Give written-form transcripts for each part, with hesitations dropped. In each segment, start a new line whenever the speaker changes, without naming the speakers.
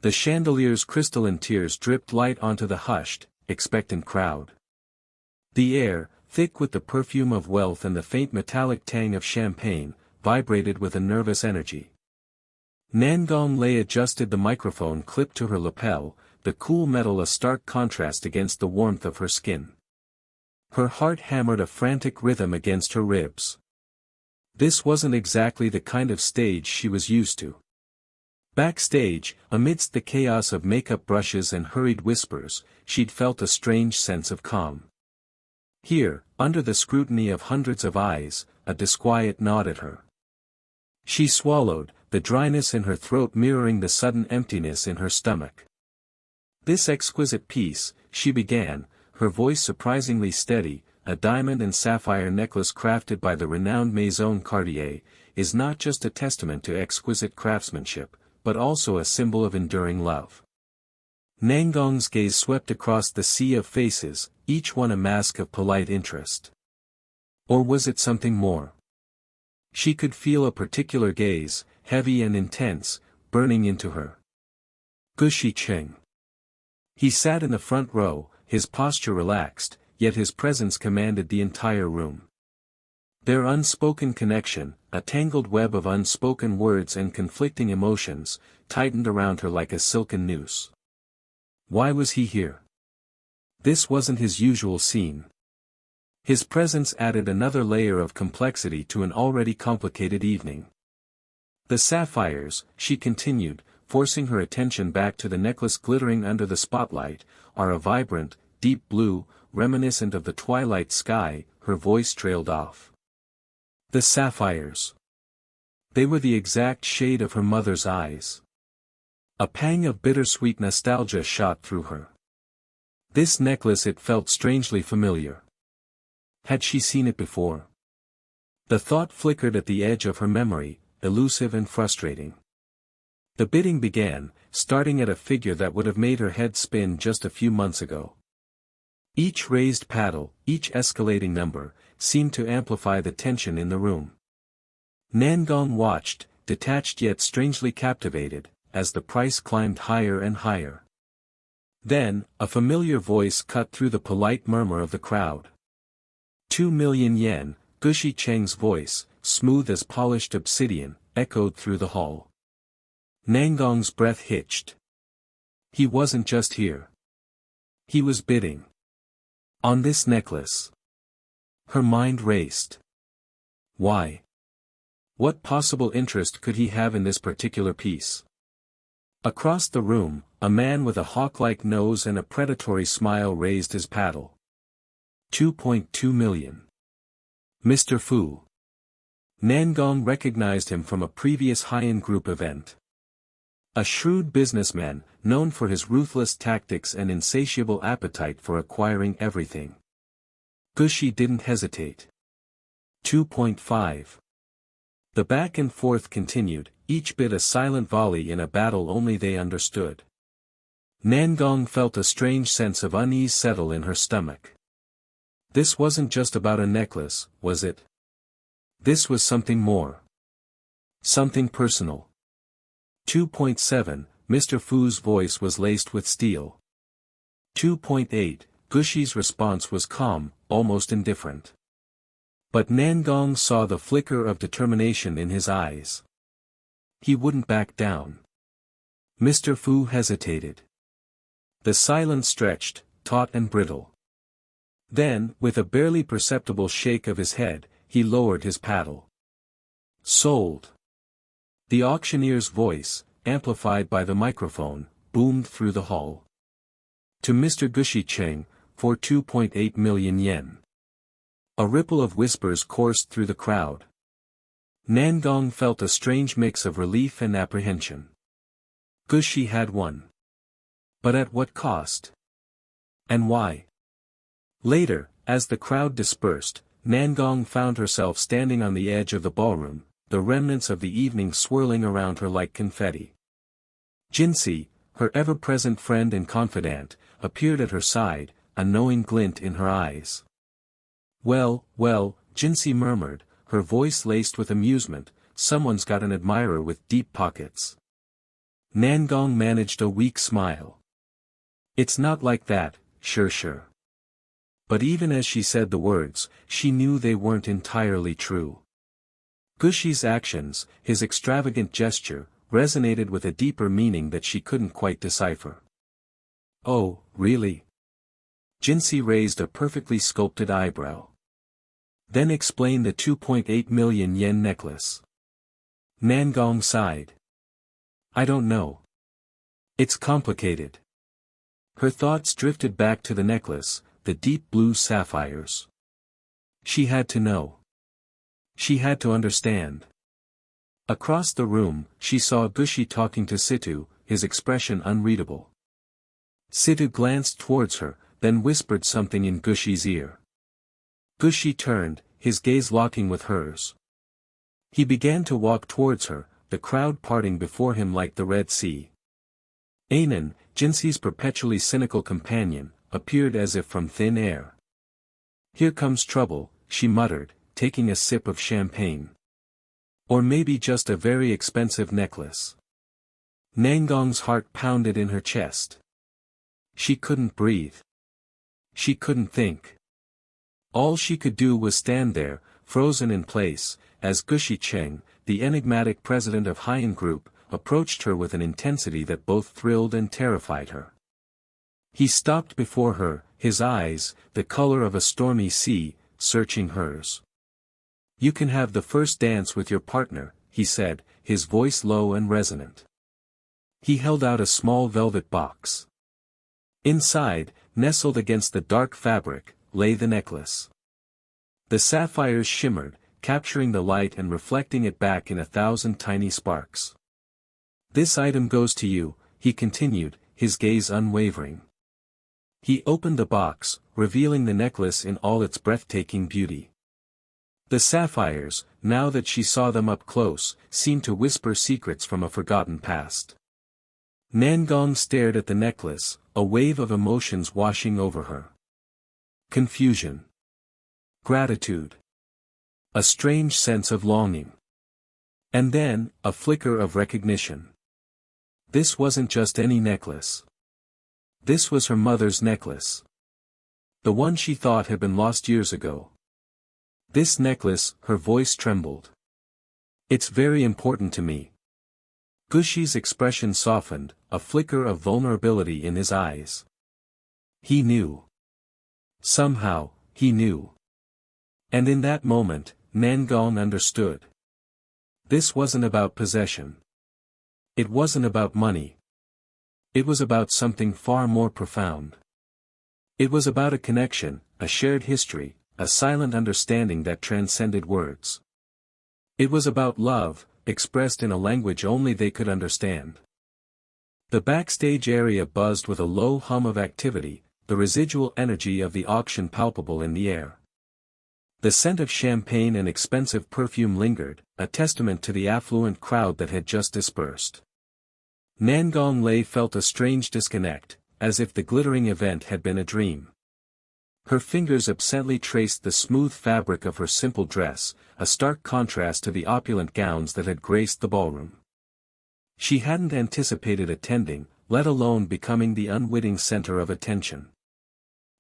The chandelier's crystalline tears dripped light onto the hushed, expectant crowd. The air, thick with the perfume of wealth and the faint metallic tang of champagne, vibrated with a nervous energy. Nangong Lei adjusted the microphone clip to her lapel, the cool metal a stark contrast against the warmth of her skin. Her heart hammered a frantic rhythm against her ribs. This wasn't exactly the kind of stage she was used to. Backstage, amidst the chaos of makeup brushes and hurried whispers, she'd felt a strange sense of calm. Here, under the scrutiny of hundreds of eyes, a disquiet gnawed at her. She swallowed, the dryness in her throat mirroring the sudden emptiness in her stomach. "This exquisite piece," she began, her voice surprisingly steady, "a diamond and sapphire necklace crafted by the renowned Maison Cartier, is not just a testament to exquisite craftsmanship, but also a symbol of enduring love." Nangong's gaze swept across the sea of faces, each one a mask of polite interest. Or was it something more? She could feel a particular gaze, heavy and intense, burning into her. Gushi Cheng. He sat in the front row, his posture relaxed, yet his presence commanded the entire room. Their unspoken connection, a tangled web of unspoken words and conflicting emotions, tightened around her like a silken noose. Why was he here? This wasn't his usual scene. His presence added another layer of complexity to an already complicated evening. "The sapphires," she continued, forcing her attention back to the necklace glittering under the spotlight, "are a vibrant, deep blue, reminiscent of the twilight sky." Her voice trailed off. The sapphires. They were the exact shade of her mother's eyes. A pang of bittersweet nostalgia shot through her. This necklace, it felt strangely familiar. Had she seen it before? The thought flickered at the edge of her memory, elusive and frustrating. The bidding began, starting at a figure that would have made her head spin just a few months ago. Each raised paddle, each escalating number, seemed to amplify the tension in the room. Nangong watched, detached yet strangely captivated, as the price climbed higher and higher. Then, a familiar voice cut through the polite murmur of the crowd. 2,000,000 yen, Gushi Cheng's voice, smooth as polished obsidian, echoed through the hall. Nangong's breath hitched. He wasn't just here. He was bidding. On this necklace. Her mind raced. Why? What possible interest could he have in this particular piece? Across the room, a man with a hawk-like nose and a predatory smile raised his paddle. 2.2 million. Mr. Fu. Nangong recognized him from a previous high-end group event. A shrewd businessman, known for his ruthless tactics and insatiable appetite for acquiring everything. Gushi didn't hesitate. 2.5. The back and forth continued, each bid a silent volley in a battle only they understood. Nangong felt a strange sense of unease settle in her stomach. This wasn't just about a necklace, was it? This was something more. Something personal. 2.7, Mr. Fu's voice was laced with steel. 2.8, Gushi's response was calm, almost indifferent. But Nangong saw the flicker of determination in his eyes. He wouldn't back down. Mr. Fu hesitated. The silence stretched, taut and brittle. Then, with a barely perceptible shake of his head, he lowered his paddle. Sold. The auctioneer's voice, amplified by the microphone, boomed through the hall. To Mr. Gushi Cheng, for 2.8 million yen. A ripple of whispers coursed through the crowd. Nangong felt a strange mix of relief and apprehension. Gushi had won. But at what cost? And why? Later, as the crowd dispersed, Nangong found herself standing on the edge of the ballroom, the remnants of the evening swirling around her like confetti. Jinsi, her ever-present friend and confidant, appeared at her side, a knowing glint in her eyes. Well, Jinsi murmured, her voice laced with amusement, someone's got an admirer with deep pockets. Nangong managed a weak smile. It's not like that, sure. But even as she said the words, she knew they weren't entirely true. Gushi's actions, his extravagant gesture, resonated with a deeper meaning that she couldn't quite decipher. Oh, really? Jinsei raised a perfectly sculpted eyebrow. Then explain the 2.8 million yen necklace. Nangong sighed. I don't know. It's complicated. Her thoughts drifted back to the necklace, the deep blue sapphires. She had to know. She had to understand. Across the room, she saw Gushi talking to Situ, his expression unreadable. Situ glanced towards her, then whispered something in Gushi's ear. Gushi turned, his gaze locking with hers. He began to walk towards her, the crowd parting before him like the Red Sea. Anan, Jinsei's perpetually cynical companion, appeared as if from thin air. Here comes trouble, she muttered, taking a sip of champagne. Or maybe just a very expensive necklace. Nangong's heart pounded in her chest. She couldn't breathe. She couldn't think. All she could do was stand there, frozen in place, as Gushi Cheng, the enigmatic president of Haiyan Group, approached her with an intensity that both thrilled and terrified her. He stopped before her, his eyes, the color of a stormy sea, searching hers. You can have the first dance with your partner, he said, his voice low and resonant. He held out a small velvet box. Inside, nestled against the dark fabric, lay the necklace. The sapphires shimmered, capturing the light and reflecting it back in 1,000 tiny sparks. This item goes to you, he continued, his gaze unwavering. He opened the box, revealing the necklace in all its breathtaking beauty. The sapphires, now that she saw them up close, seemed to whisper secrets from a forgotten past. Nangong stared at the necklace, a wave of emotions washing over her. Confusion. Gratitude. A strange sense of longing. And then, a flicker of recognition. This wasn't just any necklace. This was her mother's necklace. The one she thought had been lost years ago. This necklace, her voice trembled. It's very important to me. Gushi's expression softened, a flicker of vulnerability in his eyes. He knew. Somehow, he knew. And in that moment, Nangong understood. This wasn't about possession. It wasn't about money. It was about something far more profound. It was about a connection, a shared history, a silent understanding that transcended words. It was about love, expressed in a language only they could understand. The backstage area buzzed with a low hum of activity, the residual energy of the auction palpable in the air. The scent of champagne and expensive perfume lingered, a testament to the affluent crowd that had just dispersed. Nangong Lei felt a strange disconnect, as if the glittering event had been a dream. Her fingers absently traced the smooth fabric of her simple dress, a stark contrast to the opulent gowns that had graced the ballroom. She hadn't anticipated attending, let alone becoming the unwitting center of attention.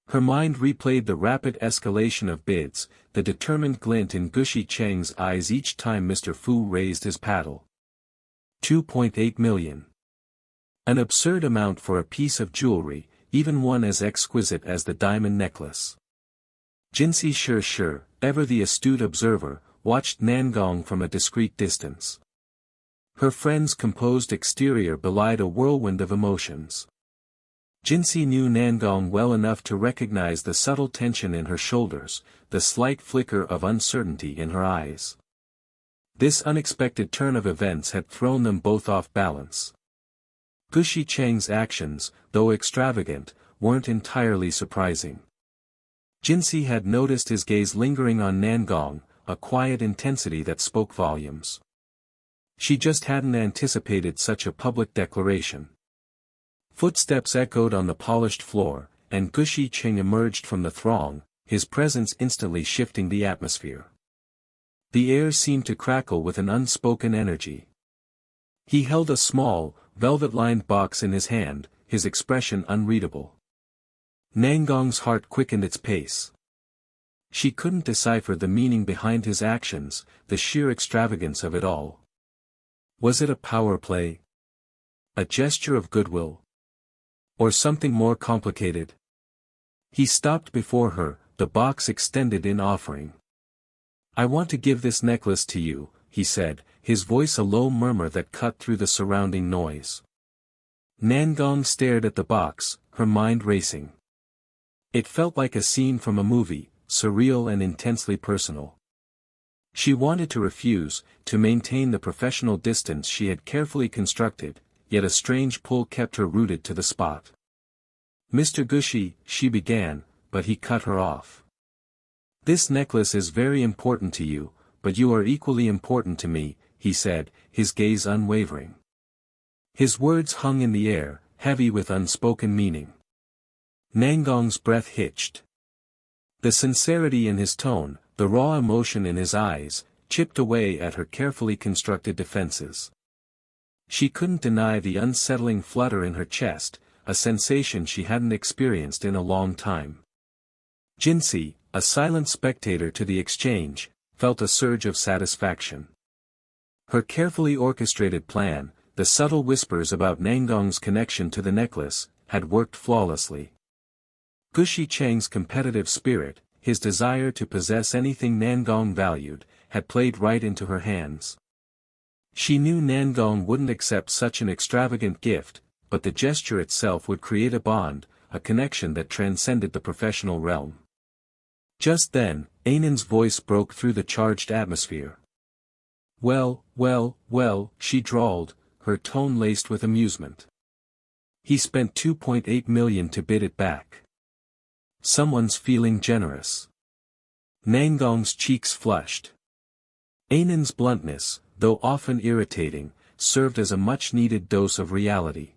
Her mind replayed the rapid escalation of bids, the determined glint in Gushi Cheng's eyes each time Mr. Fu raised his paddle. 2.8 million. An absurd amount for a piece of jewelry, even one as exquisite as the diamond necklace. Jinsei sure, ever the astute observer, watched Nangong from a discreet distance. Her friend's composed exterior belied a whirlwind of emotions. Jinsei knew Nangong well enough to recognize the subtle tension in her shoulders, the slight flicker of uncertainty in her eyes. This unexpected turn of events had thrown them both off balance. Gushi Cheng's actions, though extravagant, weren't entirely surprising. Jinsei had noticed his gaze lingering on Nangong, a quiet intensity that spoke volumes. She just hadn't anticipated such a public declaration. Footsteps echoed on the polished floor, and Gushi Cheng emerged from the throng, his presence instantly shifting the atmosphere. The air seemed to crackle with an unspoken energy. He held a small, velvet-lined box in his hand, his expression unreadable. Nangong's heart quickened its pace. She couldn't decipher the meaning behind his actions, the sheer extravagance of it all. Was it a power play? A gesture of goodwill? Or something more complicated? He stopped before her, the box extended in offering. "I want to give this necklace to you," he said, his voice a low murmur that cut through the surrounding noise. Nangong stared at the box, her mind racing. It felt like a scene from a movie, surreal and intensely personal. She wanted to refuse, to maintain the professional distance she had carefully constructed, yet a strange pull kept her rooted to the spot. "Mr. Gushi," she began, but he cut her off. "This necklace is very important to you, but you are equally important to me," he said, his gaze unwavering. His words hung in the air, heavy with unspoken meaning. Nangong's breath hitched. The sincerity in his tone, the raw emotion in his eyes, chipped away at her carefully constructed defenses. She couldn't deny the unsettling flutter in her chest, a sensation she hadn't experienced in a long time. Jinsei, a silent spectator to the exchange, felt a surge of satisfaction. Her carefully orchestrated plan, the subtle whispers about Nangong's connection to the necklace, had worked flawlessly. Gushi Chang's competitive spirit, his desire to possess anything Nangong valued, had played right into her hands. She knew Nangong wouldn't accept such an extravagant gift, but the gesture itself would create a bond, a connection that transcended the professional realm. Just then, Ainan's voice broke through the charged atmosphere. "Well, she drawled, her tone laced with amusement. "He spent 2.8 million to bid it back. Someone's feeling generous." Nangong's cheeks flushed. Ainan's bluntness, though often irritating, served as a much-needed dose of reality.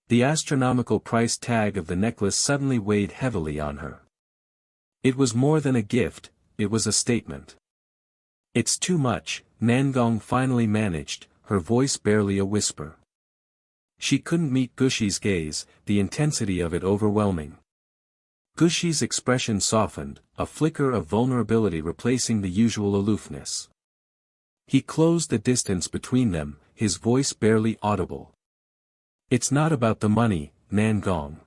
The astronomical price tag of the necklace suddenly weighed heavily on her. It was more than a gift, it was a statement. "It's too much," Nangong finally managed, her voice barely a whisper. She couldn't meet Gushi's gaze, the intensity of it overwhelming. Gushi's expression softened, a flicker of vulnerability replacing the usual aloofness. He closed the distance between them, his voice barely audible. "It's not about the money, Nangong.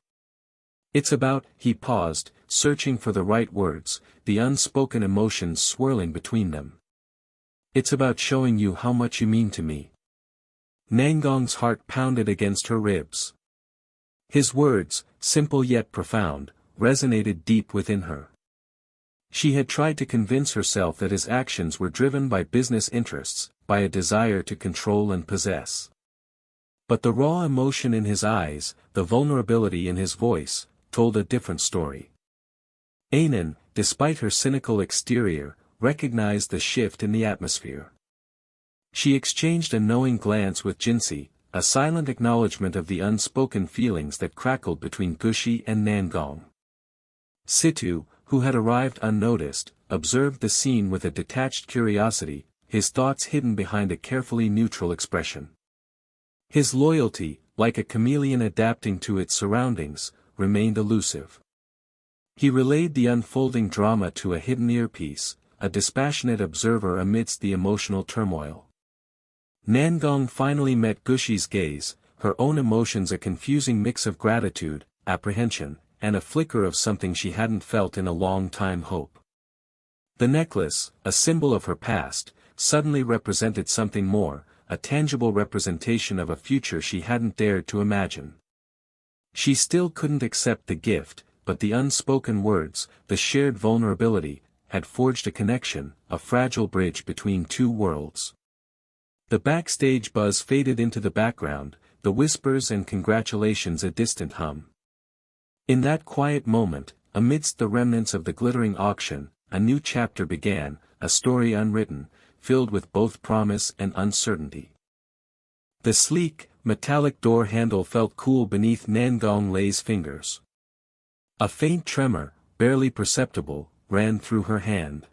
It's about," he paused, searching for the right words, the unspoken emotions swirling between them. "It's about showing you how much you mean to me." Nangong's heart pounded against her ribs. His words, simple yet profound, resonated deep within her. She had tried to convince herself that his actions were driven by business interests, by a desire to control and possess. But the raw emotion in his eyes, the vulnerability in his voice, told a different story. Ainan, despite her cynical exterior, recognized the shift in the atmosphere. She exchanged a knowing glance with Jinsei, a silent acknowledgement of the unspoken feelings that crackled between Gushi and Nangong. Situ, who had arrived unnoticed, observed the scene with a detached curiosity, his thoughts hidden behind a carefully neutral expression. His loyalty, like a chameleon adapting to its surroundings, remained elusive. He relayed the unfolding drama to a hidden earpiece, a dispassionate observer amidst the emotional turmoil. Nangong finally met Gushi's gaze, her own emotions a confusing mix of gratitude, apprehension, and a flicker of something she hadn't felt in a long time: hope. The necklace, a symbol of her past, suddenly represented something more, a tangible representation of a future she hadn't dared to imagine. She still couldn't accept the gift, but the unspoken words, the shared vulnerability, had forged a connection, a fragile bridge between two worlds. The backstage buzz faded into the background, the whispers and congratulations a distant hum. In that quiet moment, amidst the remnants of the glittering auction, a new chapter began, a story unwritten, filled with both promise and uncertainty. The sleek, metallic door handle felt cool beneath Nangong Lei's fingers. A faint tremor, barely perceptible, ran through her hand.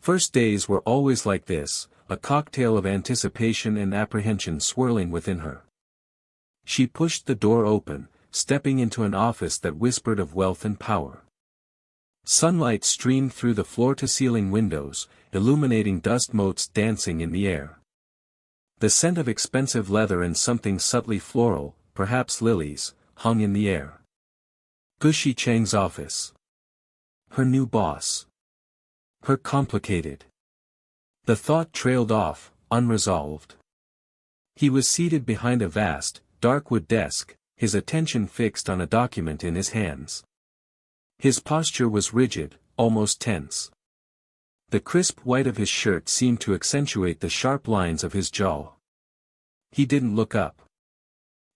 First days were always like this, a cocktail of anticipation and apprehension swirling within her. She pushed the door open, stepping into an office that whispered of wealth and power. Sunlight streamed through the floor-to-ceiling windows, illuminating dust motes dancing in the air. The scent of expensive leather and something subtly floral, perhaps lilies, hung in the air. Gushi Cheng's office. Her new boss. Her complicated. The thought trailed off, unresolved. He was seated behind a vast, dark wood desk, his attention fixed on a document in his hands. His posture was rigid, almost tense. The crisp white of his shirt seemed to accentuate the sharp lines of his jaw. He didn't look up.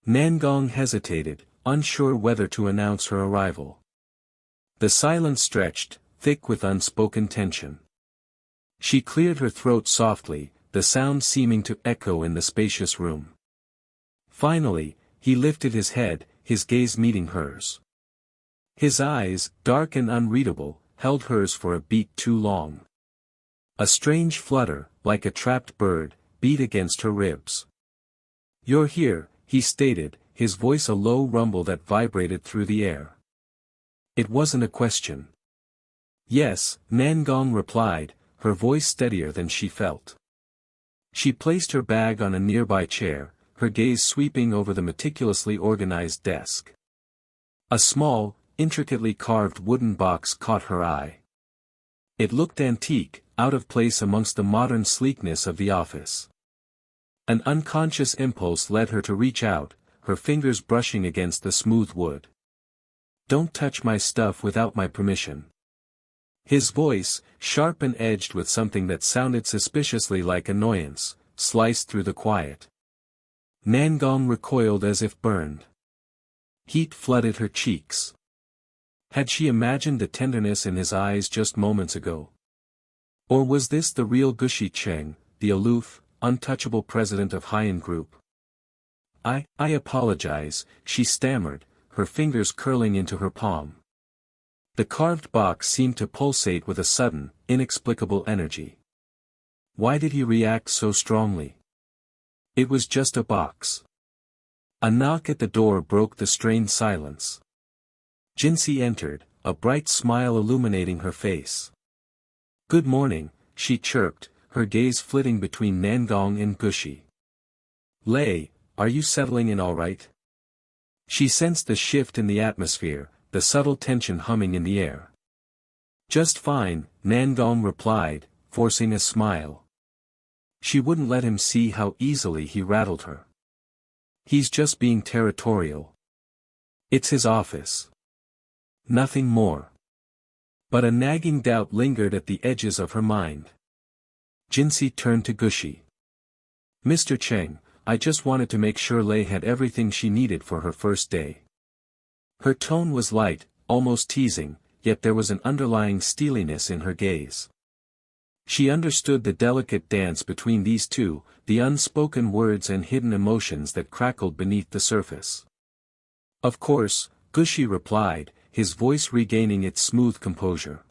Nangong hesitated, unsure whether to announce her arrival. The silence stretched, thick with unspoken tension. She cleared her throat softly, the sound seeming to echo in the spacious room. Finally, he lifted his head, his gaze meeting hers. His eyes, dark and unreadable, held hers for a beat too long. A strange flutter, like a trapped bird, beat against her ribs. "You're here," he stated, his voice a low rumble that vibrated through the air. It wasn't a question. "Yes," Nangong replied, her voice steadier than she felt. She placed her bag on a nearby chair, her gaze sweeping over the meticulously organized desk. A small, intricately carved wooden box caught her eye. It looked antique, out of place amongst the modern sleekness of the office. An unconscious impulse led her to reach out, her fingers brushing against the smooth wood. "Don't touch my stuff without my permission." His voice, sharp and edged with something that sounded suspiciously like annoyance, sliced through the quiet. Nangong recoiled as if burned. Heat flooded her cheeks. Had she imagined the tenderness in his eyes just moments ago? Or was this the real Gushi Cheng, the aloof, untouchable president of Haiyan Group? I apologize," she stammered, her fingers curling into her palm. The carved box seemed to pulsate with a sudden, inexplicable energy. Why did he react so strongly? It was just a box. A knock at the door broke the strained silence. Jinsi entered, a bright smile illuminating her face. "Good morning," she chirped, her gaze flitting between Nangong and Gushi. "Lei, are you settling in all right?" She sensed the shift in the atmosphere, the subtle tension humming in the air. "Just fine," Nangong replied, forcing a smile. She wouldn't let him see how easily he rattled her. "He's just being territorial. It's his office. Nothing more." But a nagging doubt lingered at the edges of her mind. Jinsi turned to Gushi. "Mr. Cheng, I just wanted to make sure Lei had everything she needed for her first day." Her tone was light, almost teasing, yet there was an underlying steeliness in her gaze. She understood the delicate dance between these two, the unspoken words and hidden emotions that crackled beneath the surface. "Of course," Gushi replied, his voice regaining its smooth composure.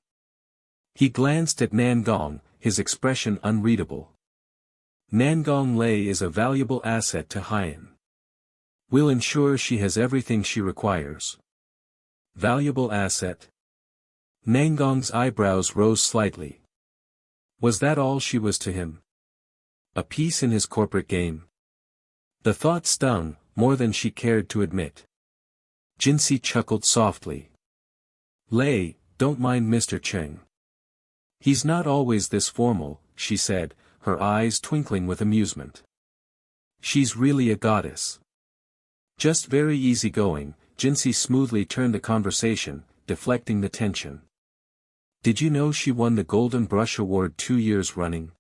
He glanced at Nangong, his expression unreadable. "Nangong Lei is a valuable asset to Haiyan. We'll ensure she has everything she requires." Valuable asset? Nangong's eyebrows rose slightly. Was that all she was to him? A piece in his corporate game? The thought stung, more than she cared to admit. Jinsi chuckled softly. "Lei, don't mind Mr. Cheng. He's not always this formal," she said, her eyes twinkling with amusement. "She's really a goddess." Just very easygoing, Jinsi smoothly turned the conversation, deflecting the tension. "Did you know she won the Golden Brush Award 2 years running?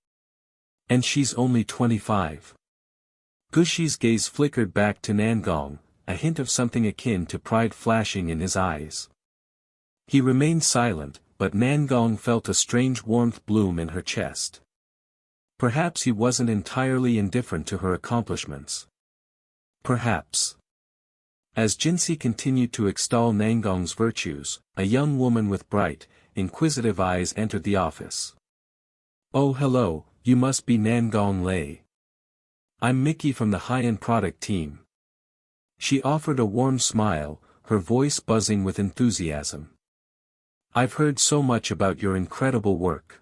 And she's only 25. Gushi's gaze flickered back to Nangong, a hint of something akin to pride flashing in his eyes. He remained silent, but Nangong felt a strange warmth bloom in her chest. Perhaps he wasn't entirely indifferent to her accomplishments. Perhaps. As Jinsi continued to extol Nangong's virtues, a young woman with bright, inquisitive eyes entered the office. "Oh hello, you must be Nangong Lei. I'm Mickey from the Haiyan product team." She offered a warm smile, her voice buzzing with enthusiasm. "I've heard so much about your incredible work.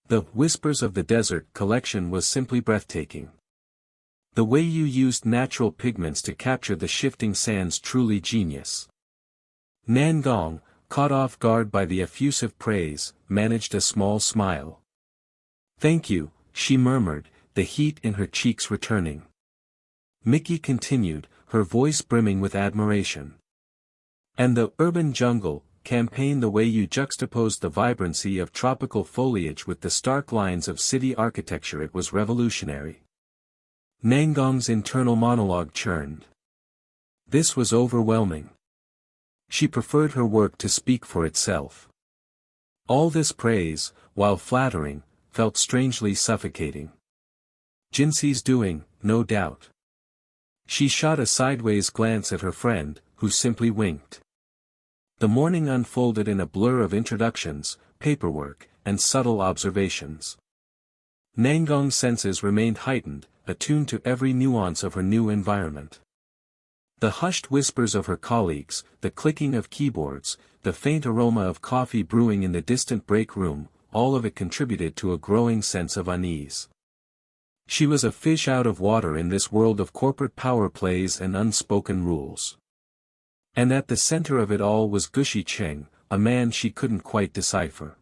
The Whispers of the Desert collection was simply breathtaking. The way you used natural pigments to capture the shifting sands truly genius." Nan Gong, caught off guard by the effusive praise, managed a small smile. "Thank you," she murmured, the heat in her cheeks returning. Mickey continued, her voice brimming with admiration. "And the Urban Jungle campaign, the way you juxtaposed the vibrancy of tropical foliage with the stark lines of city architecture, it was revolutionary." Nangong's internal monologue churned. This was overwhelming. She preferred her work to speak for itself. All this praise, while flattering, felt strangely suffocating. Jinxi's doing, no doubt. She shot a sideways glance at her friend, who simply winked. The morning unfolded in a blur of introductions, paperwork, and subtle observations. Nangong's senses remained heightened, attuned to every nuance of her new environment. The hushed whispers of her colleagues, the clicking of keyboards, the faint aroma of coffee brewing in the distant break room, all of it contributed to a growing sense of unease. She was a fish out of water in this world of corporate power plays and unspoken rules. And at the center of it all was Gushi Cheng, a man she couldn't quite decipher.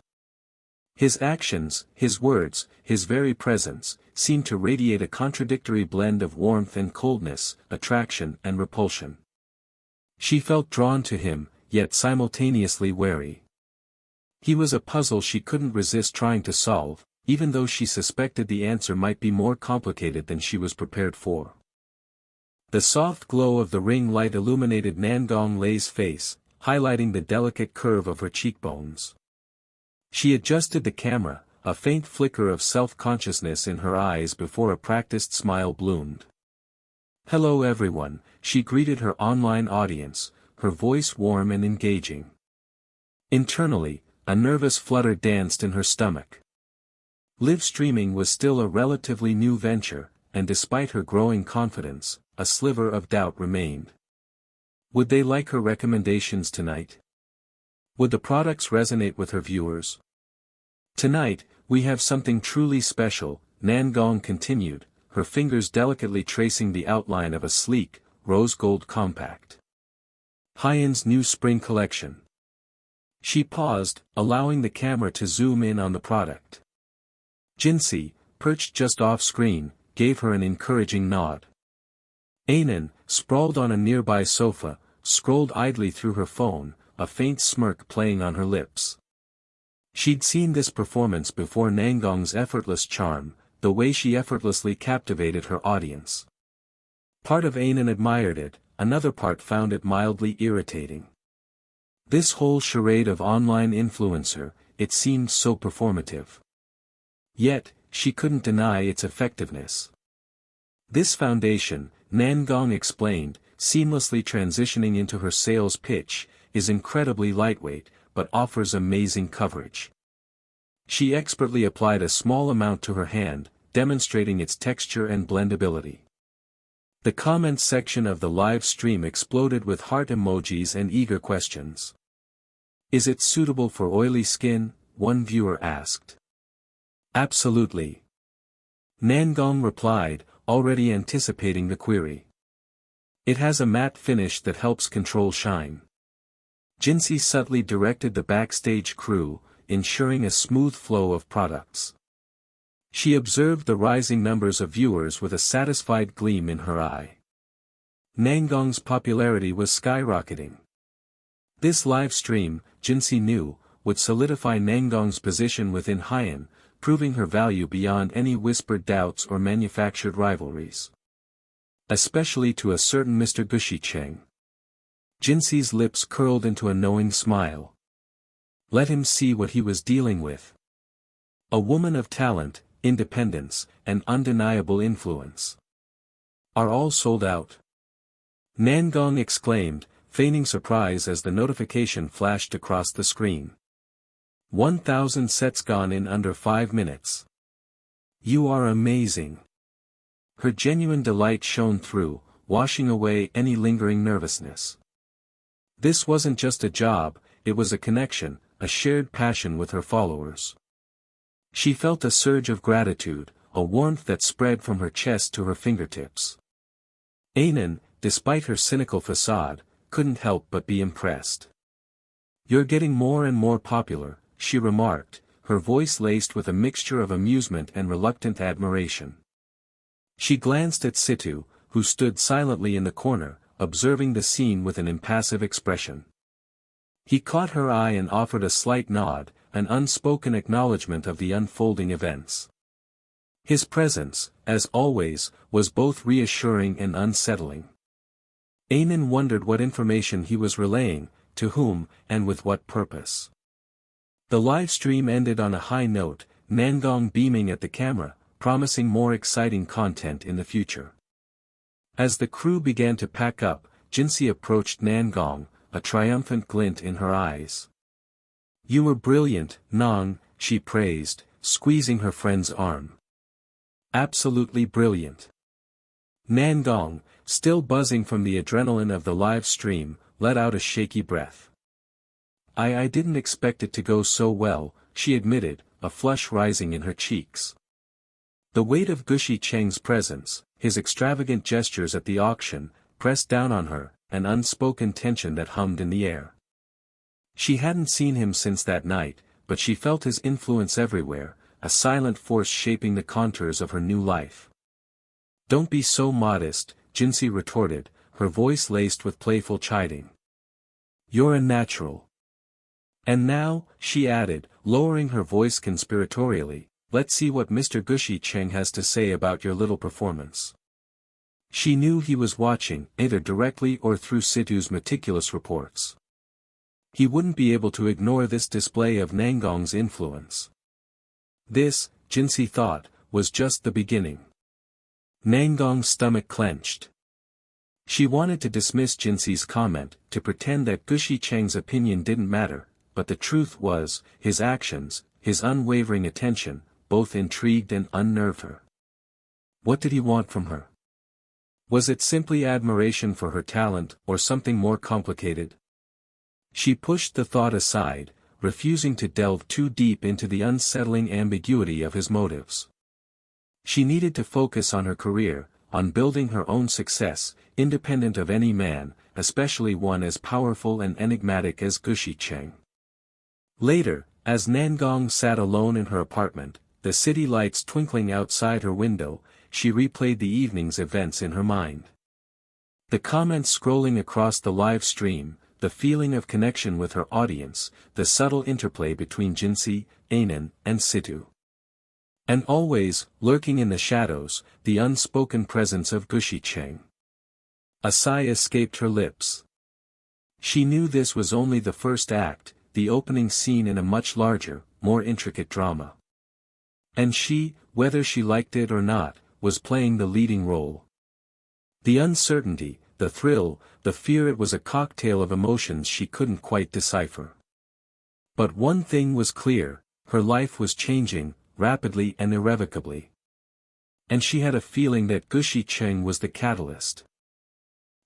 His actions, his words, his very presence, seemed to radiate a contradictory blend of warmth and coldness, attraction and repulsion. She felt drawn to him, yet simultaneously wary. He was a puzzle she couldn't resist trying to solve, even though she suspected the answer might be more complicated than she was prepared for. The soft glow of the ring light illuminated Nangong Lei's face, highlighting the delicate curve of her cheekbones. She adjusted the camera, a faint flicker of self-consciousness in her eyes before a practiced smile bloomed. "Hello everyone," she greeted her online audience, her voice warm and engaging. Internally, a nervous flutter danced in her stomach. Live streaming was still a relatively new venture, and despite her growing confidence, a sliver of doubt remained. Would they like her recommendations tonight? Would the products resonate with her viewers? "Tonight, we have something truly special," Nangong continued, her fingers delicately tracing the outline of a sleek, rose gold compact. "Hyen's new spring collection." She paused, allowing the camera to zoom in on the product. Jinxi, perched just off-screen, gave her an encouraging nod. Anan, sprawled on a nearby sofa, scrolled idly through her phone, a faint smirk playing on her lips. She'd seen this performance before, Nangong's effortless charm, the way she effortlessly captivated her audience. Part of Anan admired it, another part found it mildly irritating. This whole charade of online influencer, it seemed so performative. Yet, she couldn't deny its effectiveness. This foundation, Nangong explained, seamlessly transitioning into her sales pitch, is incredibly lightweight, but offers amazing coverage. She expertly applied a small amount to her hand, demonstrating its texture and blendability. The comments section of the live stream exploded with heart emojis and eager questions. "Is it suitable for oily skin?" one viewer asked. "Absolutely." Nangong replied, already anticipating the query. "It has a matte finish that helps control shine." Jinxi subtly directed the backstage crew, ensuring a smooth flow of products. She observed the rising numbers of viewers with a satisfied gleam in her eye. Nangong's popularity was skyrocketing. This live stream, Jinxi knew, would solidify Nangong's position within Hyen, proving her value beyond any whispered doubts or manufactured rivalries. Especially to a certain Mr. Gushi Cheng. Jinxi's lips curled into a knowing smile. Let him see what he was dealing with. A woman of talent, independence, and undeniable influence. "Are all sold out?" Nangong exclaimed, feigning surprise as the notification flashed across the screen. 1,000 sets gone in under 5 minutes. "You are amazing." Her genuine delight shone through, washing away any lingering nervousness. This wasn't just a job, it was a connection, a shared passion with her followers. She felt a surge of gratitude, a warmth that spread from her chest to her fingertips. Anan, despite her cynical facade, couldn't help but be impressed. "You're getting more and more popular," she remarked, her voice laced with a mixture of amusement and reluctant admiration. She glanced at Situ, who stood silently in the corner, observing the scene with an impassive expression. He caught her eye and offered a slight nod, an unspoken acknowledgement of the unfolding events. His presence, as always, was both reassuring and unsettling. Anan wondered what information he was relaying, to whom, and with what purpose. The live stream ended on a high note, Nangong beaming at the camera, promising more exciting content in the future. As the crew began to pack up, Jinsi approached Nangong, a triumphant glint in her eyes. "You were brilliant, Nong," she praised, squeezing her friend's arm. "Absolutely brilliant." Nangong, still buzzing from the adrenaline of the live stream, let out a shaky breath. I didn't expect it to go so well," she admitted, a flush rising in her cheeks. The weight of Gushi Cheng's presence, his extravagant gestures at the auction, pressed down on her, an unspoken tension that hummed in the air. She hadn't seen him since that night, but she felt his influence everywhere, a silent force shaping the contours of her new life. "Don't be so modest," Jinsi retorted, her voice laced with playful chiding. "You're a natural." "And now," she added, lowering her voice conspiratorially, "let's see what Mr. Gushi Cheng has to say about your little performance." She knew he was watching, either directly or through Situ's meticulous reports. He wouldn't be able to ignore this display of Nangong's influence. This, Jinsi thought, was just the beginning. Nangong's stomach clenched. She wanted to dismiss Jinsi's comment, to pretend that Gushi Cheng's opinion didn't matter, but the truth was, his actions, his unwavering attention, both intrigued and unnerved her. What did he want from her? Was it simply admiration for her talent, or something more complicated? She pushed the thought aside, refusing to delve too deep into the unsettling ambiguity of his motives. She needed to focus on her career, on building her own success, independent of any man, especially one as powerful and enigmatic as Gushi Cheng. Later, as Nangong sat alone in her apartment, the city lights twinkling outside her window, she replayed the evening's events in her mind. The comments scrolling across the live stream, the feeling of connection with her audience, the subtle interplay between Jinsi, Anan, and Situ. And always, lurking in the shadows, the unspoken presence of Gushi Cheng. A sigh escaped her lips. She knew this was only the first act, the opening scene in a much larger, more intricate drama. And she, whether she liked it or not, was playing the leading role. The uncertainty, the thrill, the fear, it was a cocktail of emotions she couldn't quite decipher. But one thing was clear, her life was changing, rapidly and irrevocably. And she had a feeling that Gushi Cheng was the catalyst.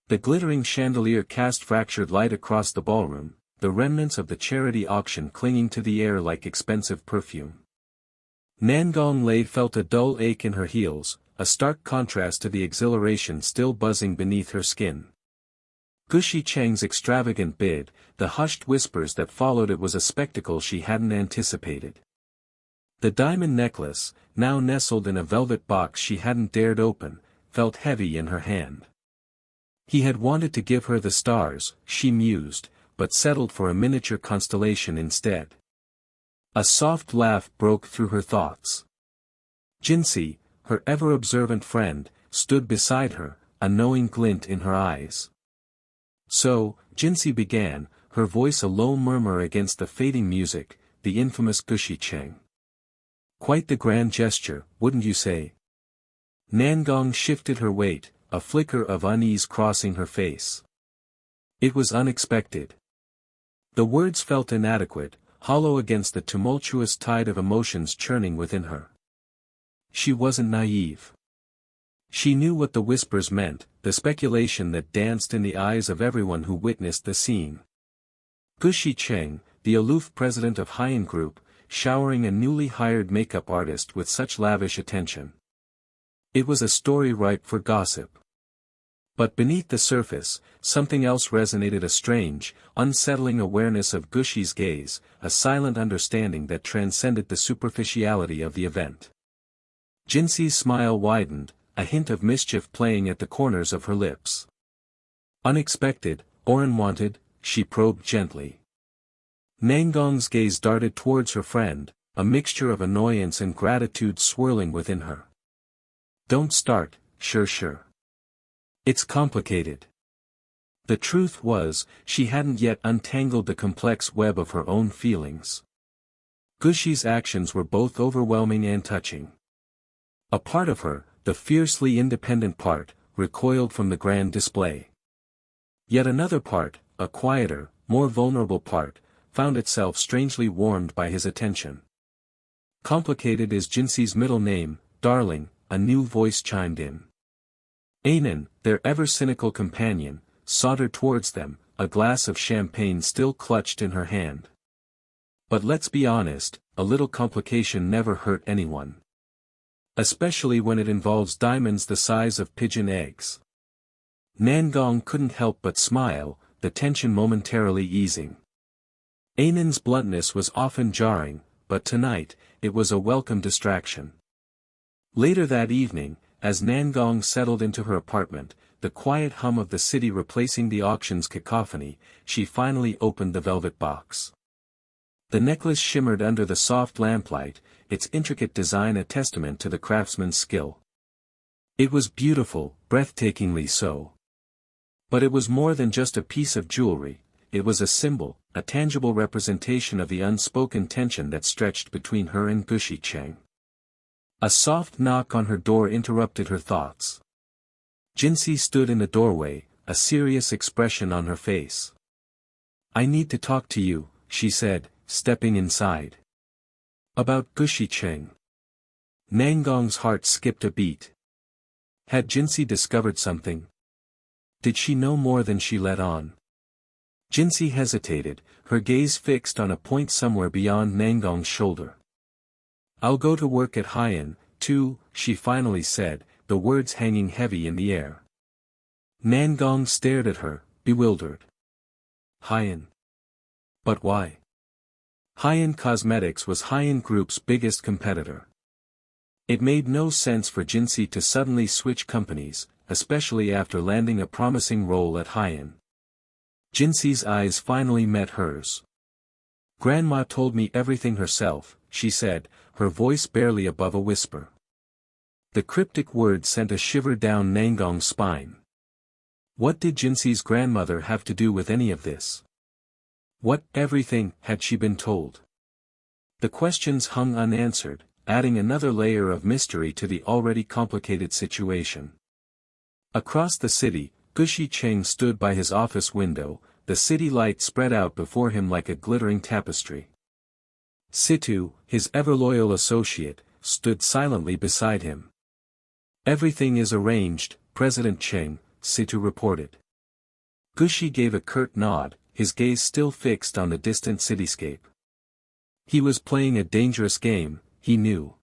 The glittering chandelier cast fractured light across the ballroom, the remnants of the charity auction clinging to the air like expensive perfume. Nangong Lei felt a dull ache in her heels, a stark contrast to the exhilaration still buzzing beneath her skin. Gushi Cheng's extravagant bid, the hushed whispers that followed it, was a spectacle she hadn't anticipated. The diamond necklace, now nestled in a velvet box she hadn't dared open, felt heavy in her hand. He had wanted to give her the stars, she mused, but settled for a miniature constellation instead. A soft laugh broke through her thoughts. Jinsi, her ever-observant friend, stood beside her, a knowing glint in her eyes. "So," Jinsi began, her voice a low murmur against the fading music, "the infamous Gushi Cheng. Quite the grand gesture, wouldn't you say?" Nangong shifted her weight, a flicker of unease crossing her face. It was unexpected. The words felt inadequate, hollow against the tumultuous tide of emotions churning within her. She wasn't naive. She knew what the whispers meant, the speculation that danced in the eyes of everyone who witnessed the scene. Gushi Cheng, the aloof president of Haiyan Group, showering a newly hired makeup artist with such lavish attention. It was a story ripe for gossip. But beneath the surface, something else resonated, a strange, unsettling awareness of Gushi's gaze, a silent understanding that transcended the superficiality of the event. Jinxi's smile widened, a hint of mischief playing at the corners of her lips. Unexpected, or unwanted, she probed gently. Nangong's gaze darted towards her friend, a mixture of annoyance and gratitude swirling within her. Don't start, sure. It's complicated. The truth was, she hadn't yet untangled the complex web of her own feelings. Gushi's actions were both overwhelming and touching. A part of her, the fiercely independent part, recoiled from the grand display. Yet another part, a quieter, more vulnerable part, found itself strangely warmed by his attention. Complicated is Jinxi's middle name, darling, a new voice chimed in. Anan, their ever-cynical companion, sauntered towards them, a glass of champagne still clutched in her hand. But let's be honest, a little complication never hurt anyone. Especially when it involves diamonds the size of pigeon eggs. Nangong couldn't help but smile, the tension momentarily easing. Anan's bluntness was often jarring, but tonight, it was a welcome distraction. Later that evening, as Nangong settled into her apartment, the quiet hum of the city replacing the auction's cacophony, she finally opened the velvet box. The necklace shimmered under the soft lamplight, its intricate design a testament to the craftsman's skill. It was beautiful, breathtakingly so. But it was more than just a piece of jewelry, it was a symbol, a tangible representation of the unspoken tension that stretched between her and Gushi Cheng. A soft knock on her door interrupted her thoughts. Jinxi stood in the doorway, a serious expression on her face. I need to talk to you, she said, stepping inside. About Gushi Cheng. Nangong's heart skipped a beat. Had Jinxi discovered something? Did she know more than she let on? Jinxi hesitated, her gaze fixed on a point somewhere beyond Nangong's shoulder. I'll go to work at Haiyan, too, she finally said, the words hanging heavy in the air. Nangong stared at her, bewildered. Haiyan. But why? Haiyan Cosmetics was Haiyan Group's biggest competitor. It made no sense for Jinxi to suddenly switch companies, especially after landing a promising role at Haiyan. Jinxi's eyes finally met hers. Grandma told me everything herself, she said, her voice barely above a whisper. The cryptic words sent a shiver down Nangong's spine. What did Jinxi's grandmother have to do with any of this? What everything had she been told? The questions hung unanswered, adding another layer of mystery to the already complicated situation. Across the city, Gushi Cheng stood by his office window, the city light spread out before him like a glittering tapestry. Situ, his ever-loyal associate, stood silently beside him. Everything is arranged, President Cheng, Situ reported. Gushi gave a curt nod, his gaze still fixed on the distant cityscape. He was playing a dangerous game, he knew.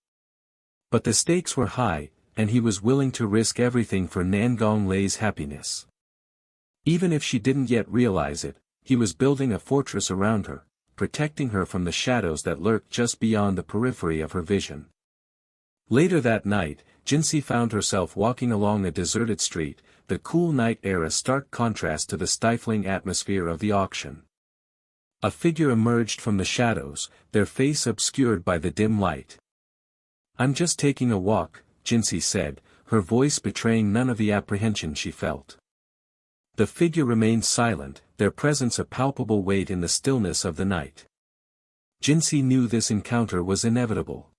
But the stakes were high, and he was willing to risk everything for Nangong Lei's happiness. Even if she didn't yet realize it, he was building a fortress around her, protecting her from the shadows that lurked just beyond the periphery of her vision. Later that night, Jinxi found herself walking along a deserted street, the cool night air a stark contrast to the stifling atmosphere of the auction. A figure emerged from the shadows, their face obscured by the dim light. I'm just taking a walk, Jinxi said, her voice betraying none of the apprehension she felt. The figure remained silent, their presence a palpable weight in the stillness of the night. Jinxi knew this encounter was inevitable.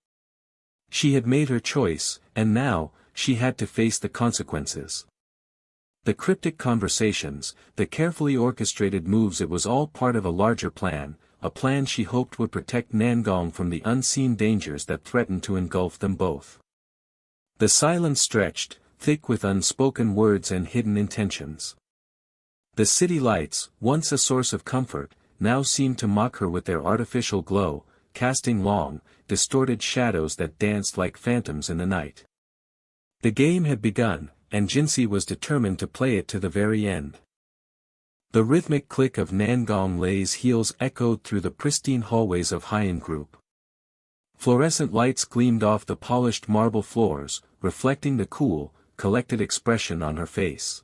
She had made her choice, and now, she had to face the consequences. The cryptic conversations, the carefully orchestrated moves, it was all part of a larger plan, a plan she hoped would protect Nangong from the unseen dangers that threatened to engulf them both. The silence stretched, thick with unspoken words and hidden intentions. The city lights, once a source of comfort, now seemed to mock her with their artificial glow, casting long, distorted shadows that danced like phantoms in the night. The game had begun, and Jinsey was determined to play it to the very end. The rhythmic click of Nangong Lei's heels echoed through the pristine hallways of Haiyan Group. Fluorescent lights gleamed off the polished marble floors, reflecting the cool, collected expression on her face.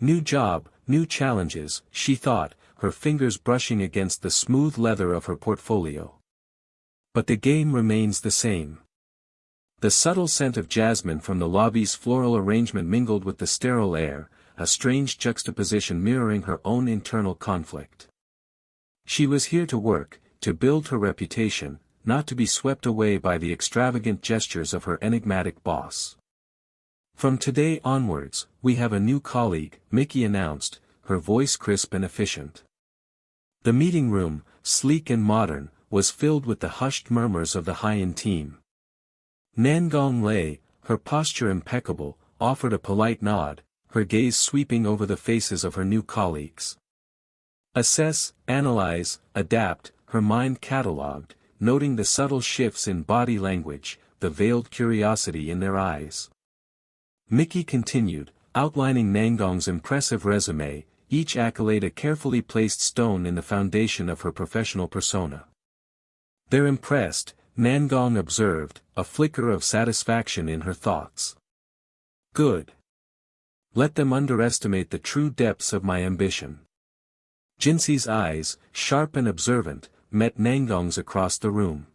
New job, new challenges, she thought, her fingers brushing against the smooth leather of her portfolio. But the game remains the same. The subtle scent of jasmine from the lobby's floral arrangement mingled with the sterile air, a strange juxtaposition mirroring her own internal conflict. She was here to work, to build her reputation, not to be swept away by the extravagant gestures of her enigmatic boss. From today onwards, we have a new colleague, Mickey announced, her voice crisp and efficient. The meeting room, sleek and modern, was filled with the hushed murmurs of the Haiyan team. Nangong Lei, her posture impeccable, offered a polite nod, her gaze sweeping over the faces of her new colleagues. Assess, analyze, adapt, her mind catalogued, noting the subtle shifts in body language, the veiled curiosity in their eyes. Mickey continued, outlining Nangong's impressive resume, each accolade a carefully placed stone in the foundation of her professional persona. "They're impressed," Nangong observed, a flicker of satisfaction in her thoughts. "Good. Let them underestimate the true depths of my ambition." Jinsey's eyes, sharp and observant, met Nangong's across the room.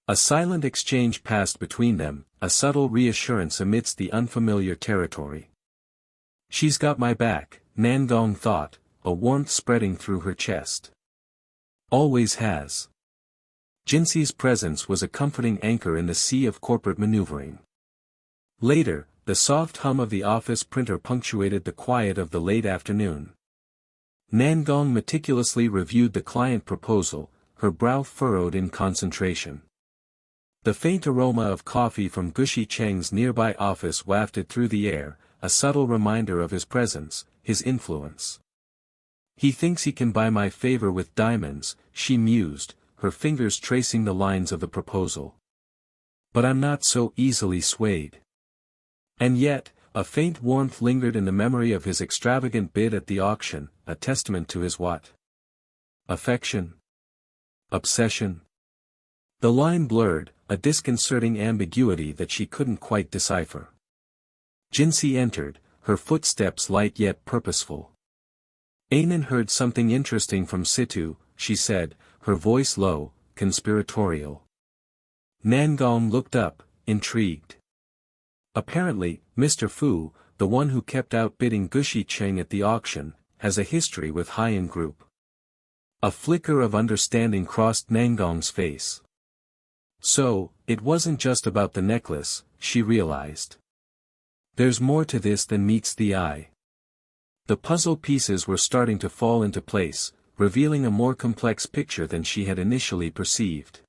A silent exchange passed between them, a subtle reassurance amidst the unfamiliar territory. "She's got my back," Nangong thought, a warmth spreading through her chest. "Always has." Jinsey's presence was a comforting anchor in the sea of corporate maneuvering. Later, the soft hum of the office printer punctuated the quiet of the late afternoon. Nangong meticulously reviewed the client proposal, her brow furrowed in concentration. The faint aroma of coffee from Gushi Cheng's nearby office wafted through the air, a subtle reminder of his presence, his influence. "He thinks he can buy my favor with diamonds," she mused, her fingers tracing the lines of the proposal. "But I'm not so easily swayed." And yet, a faint warmth lingered in the memory of his extravagant bid at the auction, a testament to his what? Affection? Obsession? The line blurred, a disconcerting ambiguity that she couldn't quite decipher. Jinsey entered, her footsteps light yet purposeful. "Anan heard something interesting from Situ," she said, her voice low, conspiratorial. Nangong looked up, intrigued. "Apparently, Mr. Fu, the one who kept outbidding Gushi Cheng at the auction, has a history with Haiyan Group." A flicker of understanding crossed Nangong's face. So, it wasn't just about the necklace, she realized. There's more to this than meets the eye. The puzzle pieces were starting to fall into place, revealing a more complex picture than she had initially perceived.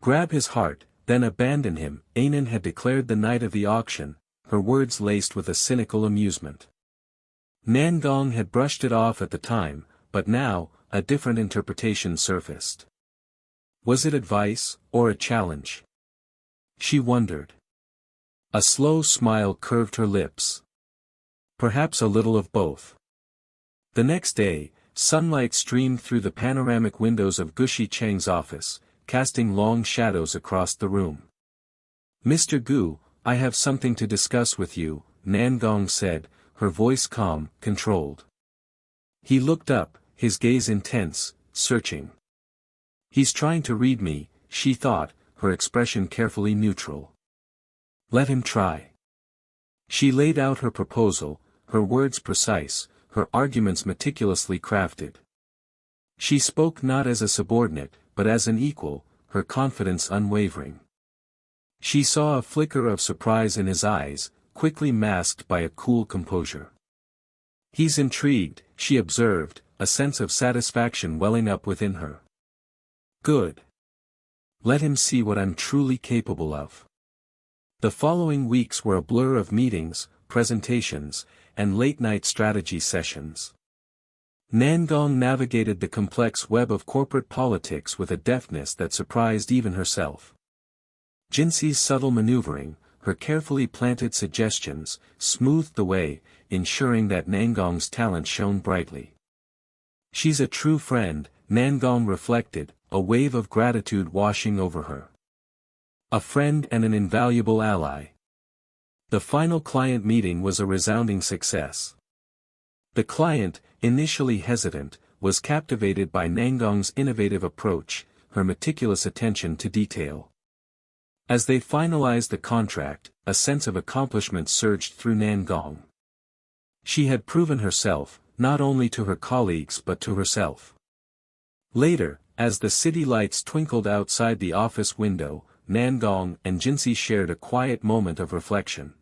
"Grab his heart, then abandon him," Anan had declared the night of the auction, her words laced with a cynical amusement. Nangong had brushed it off at the time, but now, a different interpretation surfaced. Was it advice, or a challenge? She wondered. A slow smile curved her lips. Perhaps a little of both. The next day, sunlight streamed through the panoramic windows of Gushi Cheng's office, casting long shadows across the room. "Mr. Gu, I have something to discuss with you," Nangong said, her voice calm, controlled. He looked up, his gaze intense, searching. "He's trying to read me," she thought, her expression carefully neutral. "Let him try." She laid out her proposal, her words precise, her arguments meticulously crafted. She spoke not as a subordinate, but as an equal, her confidence unwavering. She saw a flicker of surprise in his eyes, quickly masked by a cool composure. "He's intrigued," she observed, a sense of satisfaction welling up within her. "Good. Let him see what I'm truly capable of." The following weeks were a blur of meetings, presentations, and late-night strategy sessions. Nangong navigated the complex web of corporate politics with a deftness that surprised even herself. Jinxi's subtle maneuvering, her carefully planted suggestions, smoothed the way, ensuring that Nangong's talent shone brightly. She's a true friend, Nangong reflected, a wave of gratitude washing over her. A friend and an invaluable ally. The final client meeting was a resounding success. The client, initially hesitant, was captivated by Nangong's innovative approach, her meticulous attention to detail. As they finalized the contract, a sense of accomplishment surged through Nangong. She had proven herself, not only to her colleagues but to herself. Later, as the city lights twinkled outside the office window, Nangong and Jinxi shared a quiet moment of reflection.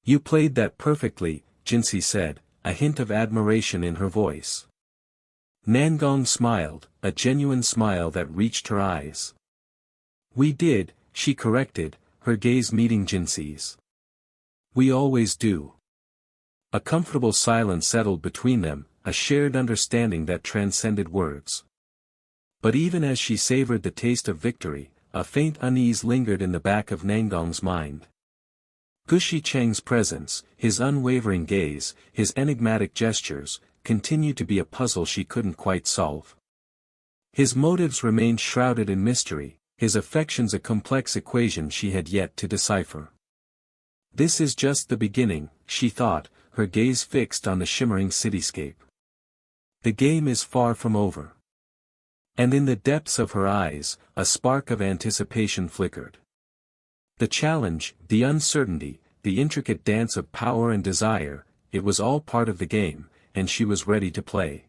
"You played that perfectly," Jinxi said, a hint of admiration in her voice. Nangong smiled, a genuine smile that reached her eyes. "We did," she corrected, her gaze meeting Jinxi's. "We always do." A comfortable silence settled between them, a shared understanding that transcended words. But even as she savored the taste of victory, a faint unease lingered in the back of Nangong's mind. Gushi Cheng's presence, his unwavering gaze, his enigmatic gestures, continued to be a puzzle she couldn't quite solve. His motives remained shrouded in mystery, his affections a complex equation she had yet to decipher. This is just the beginning, she thought, her gaze fixed on the shimmering cityscape. The game is far from over. And in the depths of her eyes, a spark of anticipation flickered. The challenge, the uncertainty, the intricate dance of power and desire, it was all part of the game, and she was ready to play.